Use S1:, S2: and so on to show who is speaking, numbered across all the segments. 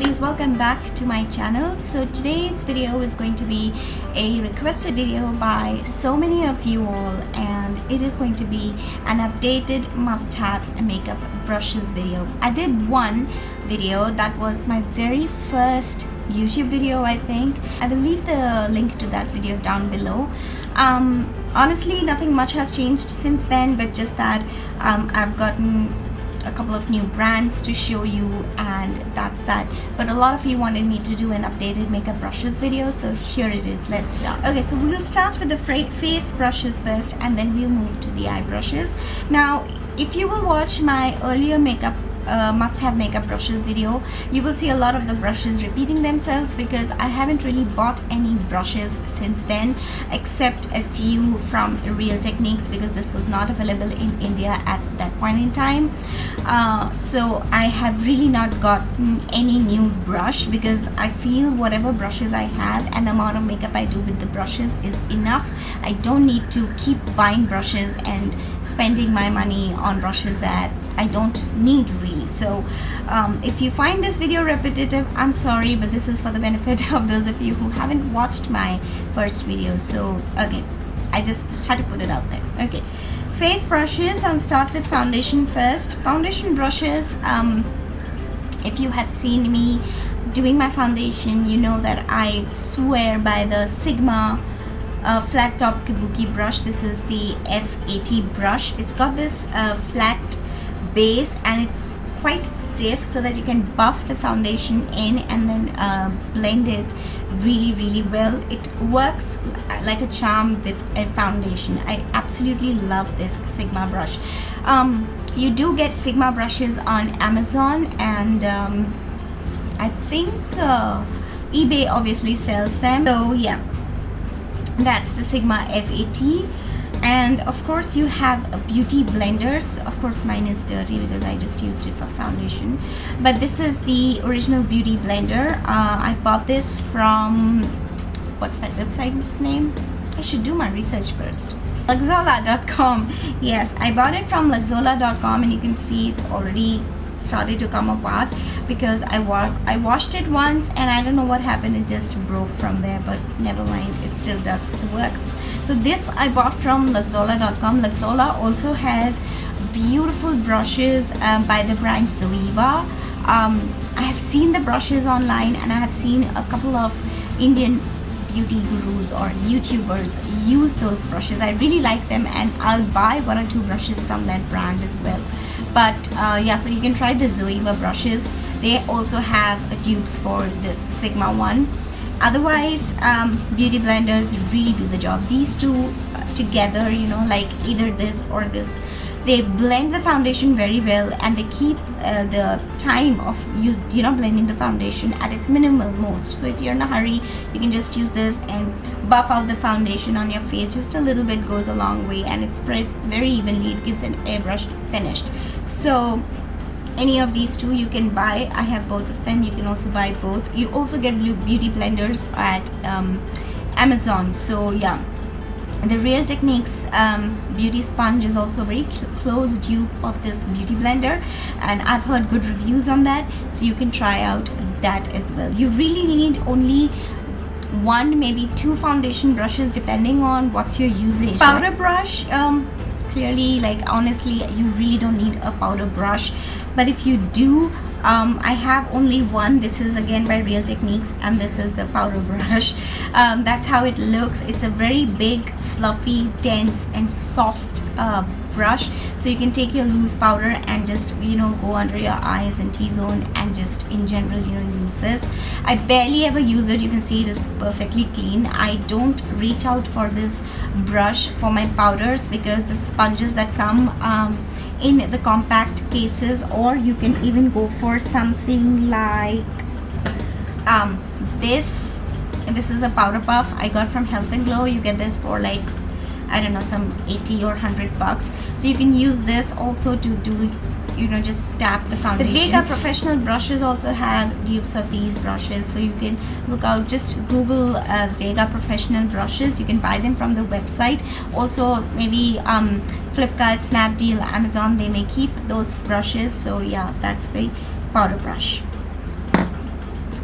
S1: lovelies, welcome back to my channel. So today's video is going to be a requested video by so many of you all, and it is going to be an updated must-have makeup brushes video. I did one video that was my very first YouTube video. I think I will leave the link to that video down below. Honestly, nothing much has changed since then, but just that I've gotten a couple of new brands to show you, and that's that. But a lot of you wanted me to do an updated makeup brushes video, so here it is. Let's start. Okay, so we'll start with the face brushes first, and then we'll move to the eye brushes. Now, if you will watch my earlier makeup must-have makeup brushes video, you will see a lot of the brushes repeating themselves because I haven't really bought any brushes since then, except a few from Real Techniques because this was not available in India at that point in time. So I have really not gotten any new brush because I feel whatever brushes I have and the amount of makeup I do with the brushes is enough. I don't need to keep buying brushes and spending my money on brushes that I don't need really. So if you find this video repetitive, I'm sorry, but this is for the benefit of those of you who haven't watched my first video. So okay, I just had to put it out there. Okay, face brushes. I'll start with foundation first. Foundation brushes, if you have seen me doing my foundation, you know that I swear by the Sigma flat top kabuki brush. This is the F80 brush. It's got this flat base and it's quite stiff so that you can buff the foundation in and then blend it really well. It works like a charm with a foundation. I absolutely love this Sigma brush. You do get Sigma brushes on Amazon, and I think eBay obviously sells them. So yeah, that's the Sigma F80. And of course you have beauty blenders. Of course mine is dirty because I just used it for foundation, but this is the original beauty blender. I bought this from, what's that website's name? I should do my research first. Luxola.com. Yes, I bought it from Luxola.com, and you can see it's already started to come apart because I washed it once and I don't know what happened, it just broke from there, but never mind, it still does the work. So this I bought from Luxola.com. Luxola also has beautiful brushes by the brand Zoeva. I have seen the brushes online, and I have seen a couple of Indian beauty gurus or YouTubers use those brushes. I really like them, and I'll buy one or two brushes from that brand as well. But yeah, so you can try the Zoeva brushes. They also have dupes for this Sigma one. Otherwise, beauty blenders really do the job. These two together, you know, like either this or this, they blend the foundation very well, and they keep the time of you know, blending the foundation at its minimal most. So if you're in a hurry, you can just use this and buff out the foundation on your face. Just a little bit goes a long way, and it spreads very evenly. It gives an airbrushed finish. So any of these two you can buy. I have both of them. You can also buy both. You also get beauty blenders at Amazon. So yeah, the Real Techniques beauty sponge is also very close dupe of this beauty blender, and I've heard good reviews on that, so you can try out that as well. You really need only one, maybe two foundation brushes depending on what's your usage. Powder brush, clearly, like honestly, you really don't need a powder brush, but if you do, I have only one. This is again by Real Techniques, and this is the powder brush. That's how it looks. It's a very big, fluffy, dense and soft brush, so you can take your loose powder and just, you know, go under your eyes and T-zone, and just in general, you know, use this. I barely ever use it. You can see it is perfectly clean. I don't reach out for this brush for my powders because the sponges that come in the compact cases, or you can even go for something like this. And this is a powder puff I got from Health and Glow. You get this for like, I don't know, some 80 or 100 bucks. So you can use this also to do, you know, just tap the foundation. The Vega professional brushes also have dupes of these brushes, so you can look out, just Google Vega professional brushes. You can buy them from the website. Also maybe Flipkart, Snapdeal, Amazon, they may keep those brushes. So yeah, that's the powder brush.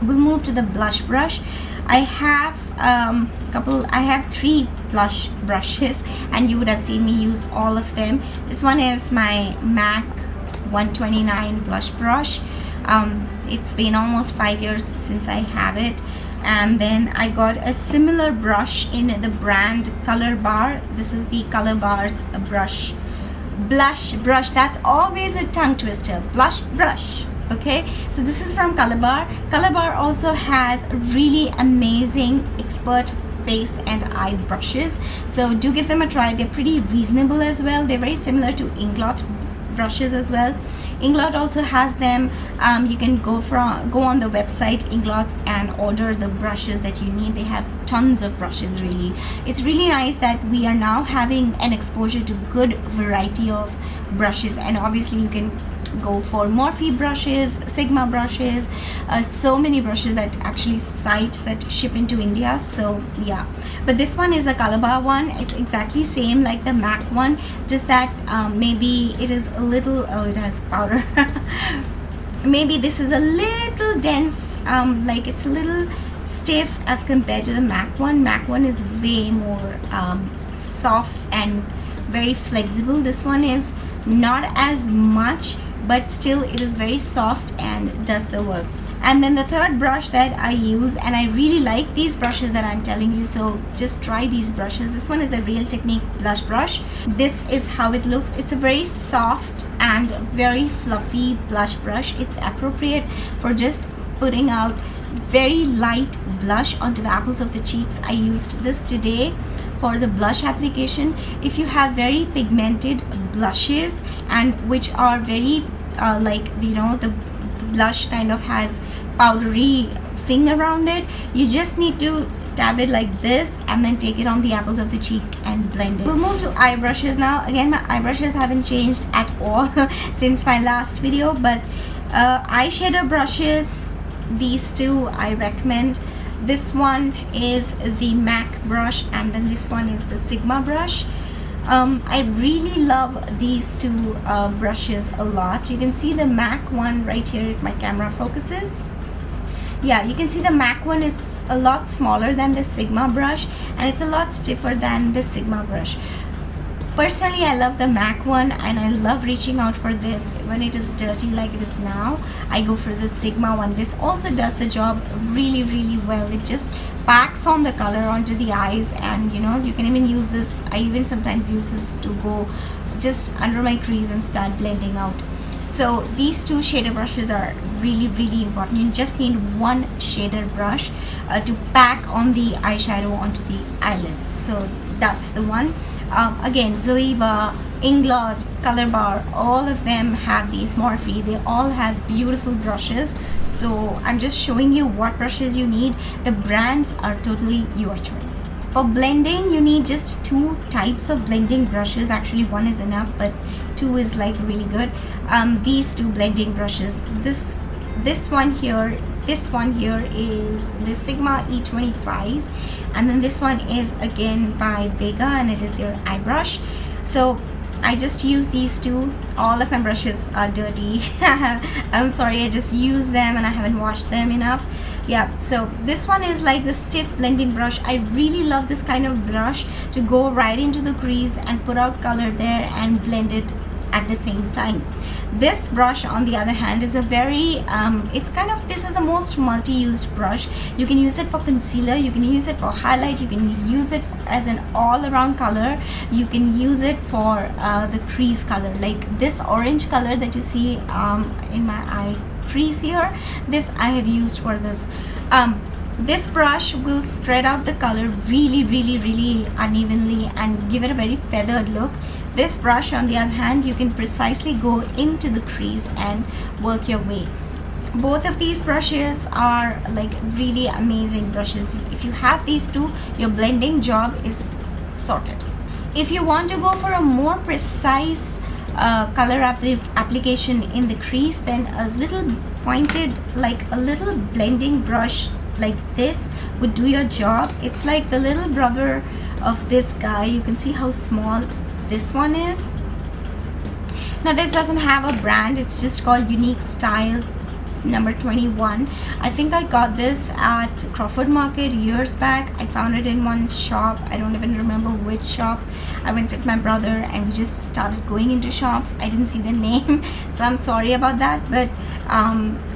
S1: We'll move to the blush brush. I have I have 3 blush brushes, and you would have seen me use all of them. This one is my MAC 129 blush brush. It's been almost 5 years since I have it. And then I got a similar brush in the brand Color Bar. This is the Color Bar's blush brush. That's always a tongue twister. Blush brush. Okay, so this is from Color Bar. Color Bar also has really amazing expert face and eye brushes, so do give them a try. They're pretty reasonable as well. They're very similar to Inglot brushes as well. Inglot also has them. You can go on the website Inglot and order the brushes that you need. They have tons of brushes. Really, it's really nice that we are now having an exposure to good variety of brushes, and obviously you can go for Morphe brushes, Sigma brushes, so many brushes that actually sites that ship into India. So yeah, but this one is a Color Bar one. It's exactly same like the MAC one, just that maybe it is a little, it has powder. Maybe this is a little dense, like it's a little stiff as compared to the MAC one. MAC one is way more soft and very flexible. This one is not as much, but still it is very soft and does the work. And then the third brush that I use, and I really like these brushes that I'm telling you, so just try these brushes. This one is a Real Technique blush brush. This is how it looks. It's a very soft and very fluffy blush brush. It's appropriate for just putting out very light blush onto the apples of the cheeks. I used this today for the blush application. If you have very pigmented blushes and which are very like, you know, the blush kind of has powdery thing around it, you just need to dab it like this and then take it on the apples of the cheek and blend it. We'll move to eye brushes now. Again, my eye brushes haven't changed at all since my last video, but eyeshadow brushes, these two I recommend. This one is the MAC brush, and then this one is the Sigma brush. I really love these two brushes a lot. You can see the MAC one right here if my camera focuses. Yeah, you can see the MAC one is a lot smaller than the Sigma brush, and it's a lot stiffer than the Sigma brush. Personally, I love the MAC one, and I love reaching out for this when it is dirty like it is now. I go for the Sigma one. This also does the job really, really well. It just packs on the color onto the eyes, and you know, you can even use this. I even sometimes use this to go just under my crease and start blending out. So these two shader brushes are really, really important. You just need one shader brush to pack on the eyeshadow onto the eyelids. So that's the one. Again, Zoeva, Inglot, Color Bar, all of them have these. Morphe, they all have beautiful brushes. So I'm just showing you what brushes you need. The brands are totally your choice. For blending, you need just 2 types of blending brushes. Actually, 1 is enough, but 2 is like really good. These 2 blending brushes. This one here is the Sigma E25, and then this one is again by Vega, and it is their eye brush. So I just use these 2. All of my brushes are dirty. I'm sorry, I just use them and I haven't washed them enough. Yeah, so this one is like the stiff blending brush. I really love this kind of brush to go right into the crease and put out color there and blend it at the same time. This brush on the other hand is a very it's kind of, this is the most multi-used brush. You can use it for concealer, you can use it for highlight, you can use it as an all-around color, you can use it for the crease color, like this orange color that you see in my eye crease here. This I have used for this. This brush will spread out the color really, really, really unevenly and give it a very feathered look. This brush on the other hand, you can precisely go into the crease and work your way. Both of these brushes are like really amazing brushes. If you have these 2, your blending job is sorted. If you want to go for a more precise color application in the crease, then a little pointed, like a little blending brush like this would do your job. It's like the little brother of this guy. You can see how small this one is. Now this doesn't have a brand, it's just called Unique Style number 21. I think I got this at Crawford Market years back. I found it in one shop. I don't even remember which shop. I went with my brother and we just started going into shops. I didn't see the name, so I'm sorry about that. But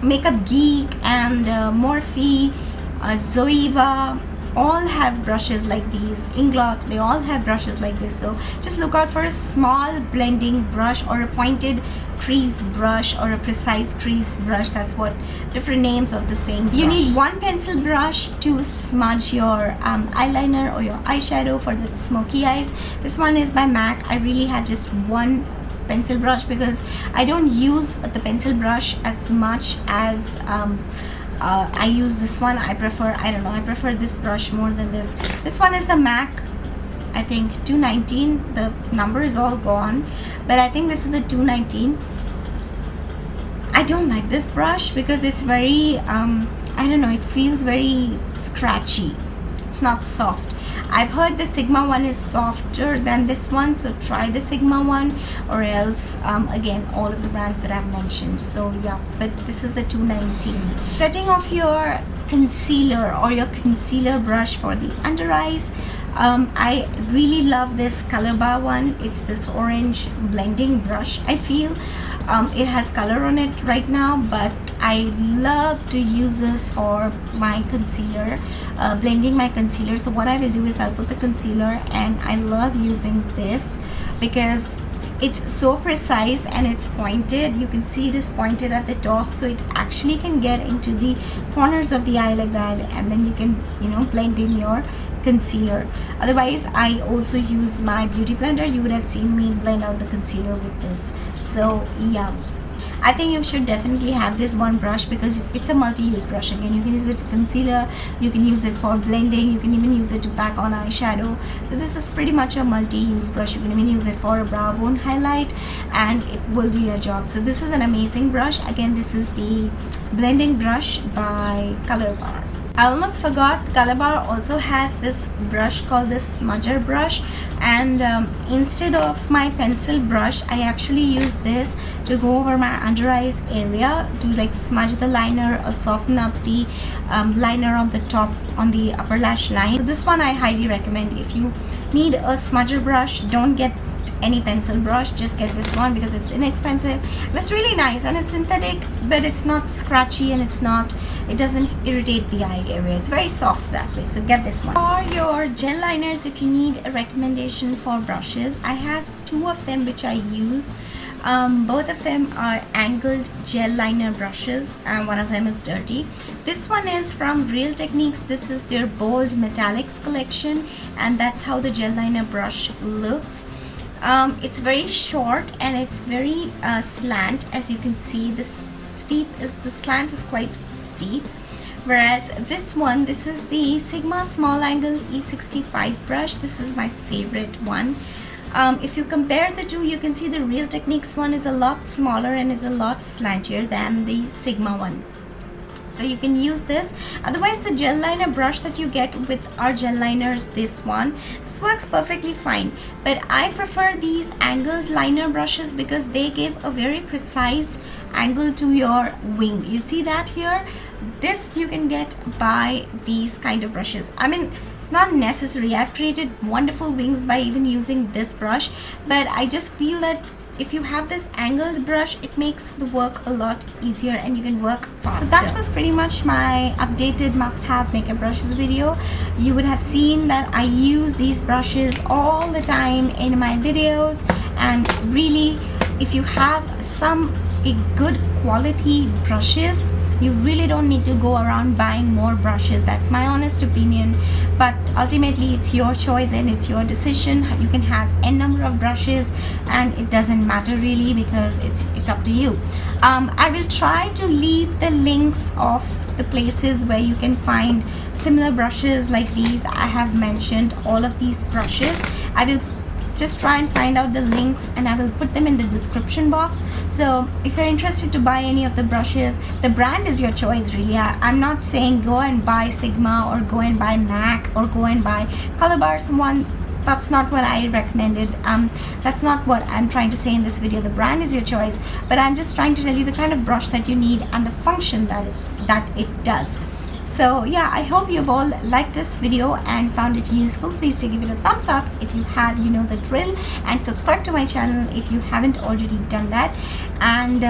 S1: Makeup Geek and Morphe, Zoeva, all have brushes like these. Inglot, they all have brushes like this. So just look out for a small blending brush or a pointed crease brush or a precise crease brush. That's what different names of the same brush. You need one pencil brush to smudge your eyeliner or your eyeshadow for the smoky eyes. This one is by MAC. I really have just one pencil brush because I don't use the pencil brush as much as I use this one. I prefer this brush more than this. This one is the MAC, I think 219. The number is all gone, but I think this is the 219. I don't like this brush because it's very I don't know, it feels very scratchy. It's not soft. I've heard the Sigma one is softer than this one, so try the Sigma one, or else again all of the brands that I've mentioned. So yeah, but this is the 219. Setting off your concealer or your concealer brush for the under eyes. I really love this Color Bar one. It's this orange blending brush. I feel it has color on it right now, but I love to use this for my concealer, blending my concealer. So what I will do is I'll put the concealer, and I love using this because it's so precise and it's pointed. You can see it is pointed at the top, so it actually can get into the corners of the eye like that, and then you can, you know, blend in your concealer. Otherwise, I also use my beauty blender. You would have seen me blend out the concealer with this. So yeah, I think you should definitely have this one brush because it's a multi-use brush. Again, you can use it for concealer, you can use it for blending, you can even use it to pack on eyeshadow. So this is pretty much a multi-use brush. You can even use it for a brow bone highlight and it will do your job. So this is an amazing brush. Again, this is the blending brush by Color Bar. I almost forgot, Color Bar also has this brush called the smudger brush, and instead of my pencil brush, I actually use this to go over my under eyes area to like smudge the liner or soften up the liner on the top, on the upper lash line. So this one I highly recommend. If you need a smudger brush, don't get any pencil brush, just get this one because it's inexpensive and it's really nice and it's synthetic, but it's not scratchy and it doesn't irritate the eye area. It's very soft that way, so get this one. For your gel liners, if you need a recommendation for brushes, I have two of them which I use. Both of them are angled gel liner brushes and one of them is dirty. This one is from Real Techniques. This is their Bold Metallics collection, and that's how the gel liner brush looks. It's very short and it's very slant. As you can see, the slant is quite steep, whereas this one, this is the Sigma small angle E65 brush. This is my favorite one. If you compare the two, you can see the Real Techniques one is a lot smaller and is a lot slantier than the Sigma one. So you can use this. Otherwise, the gel liner brush that you get with our gel liners, this works perfectly fine. But I prefer these angled liner brushes because they give a very precise angle to your wing. You see that here? This you can get by these kind of brushes. I mean, it's not necessary. I've created wonderful wings by even using this brush, but I just feel that if you have this angled brush, it makes the work a lot easier and you can work faster. So that was pretty much my updated must-have makeup brushes video. You would have seen that I use these brushes all the time in my videos, and really, if you have a good quality brushes, you really don't need to go around buying more brushes. That's my honest opinion, but ultimately it's your choice and it's your decision. You can have n number of brushes and it doesn't matter really because it's up to you. I will try to leave the links of the places where you can find similar brushes like these. I have mentioned all of these brushes. I will just try and find out the links and I will put them in the description box. So if you're interested to buy any of the brushes, the brand is your choice really. I'm not saying go and buy Sigma or go and buy MAC or go and buy Color Bar's one. that's not what I recommended. That's not what I'm trying to say in this video. The brand is your choice, but I'm just trying to tell you the kind of brush that you need and the function that it does. So yeah, I hope you've all liked this video and found it useful. Please do give it a thumbs up if you have, you know the drill, and subscribe to my channel if you haven't already done that. And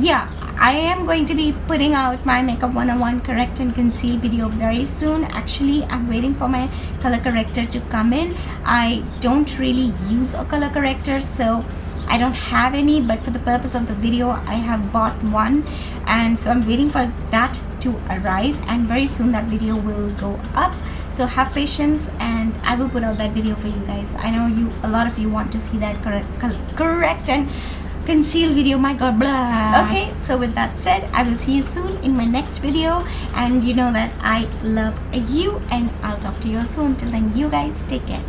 S1: yeah, I am going to be putting out my makeup 101 correct and conceal video very soon. Actually, I'm waiting for my color corrector to come in. I don't really use a color corrector, so I don't have any, but for the purpose of the video I have bought one, and so I'm waiting for that to arrive, and very soon that video will go up. So have patience and I will put out that video for you guys. I know a lot of you want to see that correct and conceal video. My god, blah. Okay, so with that said, I will see you soon in my next video, and you know that I love you, and I'll talk to you all soon. Till then, you guys take care.